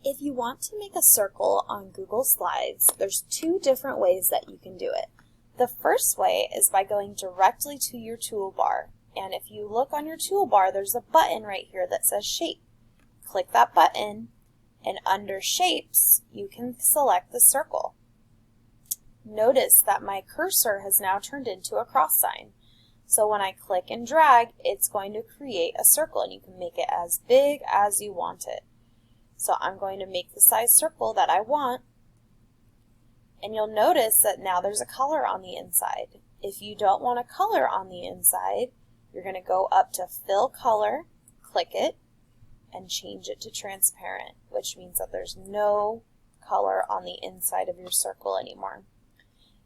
If you want to make a circle on Google Slides, there's two different ways that you can do it. The first way is by going directly to your toolbar. And if you look on your toolbar, there's a button right here that says Shape. Click that button, and under Shapes, you can select the circle. Notice that my cursor has now turned into a cross sign. So when I click and drag, it's going to create a circle, and you can make it as big as you want it. So I'm going to make the size circle that I want, and you'll notice that now there's a color on the inside. If you don't want a color on the inside, you're going to go up to Fill Color, click it, and change it to transparent, which means that there's no color on the inside of your circle anymore.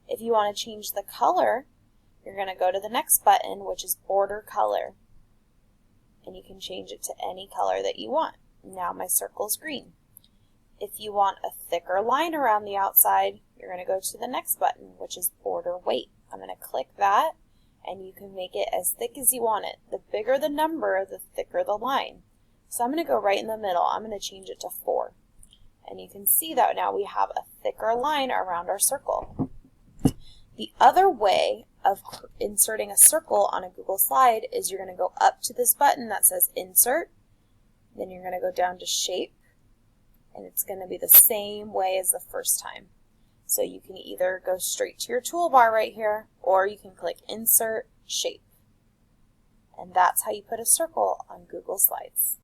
If you want to change the color, you're going to go to the next button, which is Border Color, and you can change it to any color that you want. Now my circle's green. If you want a thicker line around the outside, you're going to go to the next button, which is Border Weight. I'm going to click that, and you can make it as thick as you want it. The bigger the number, the thicker the line. So I'm going to go right in the middle. I'm going to change it to 4. And you can see that now we have a thicker line around our circle. The other way of inserting a circle on a Google slide is you're going to go up to this button that says Insert. Then you're going to go down to Shape, and it's going to be the same way as the first time. So you can either go straight to your toolbar right here, or you can click Insert, Shape. And that's how you put a circle on Google Slides.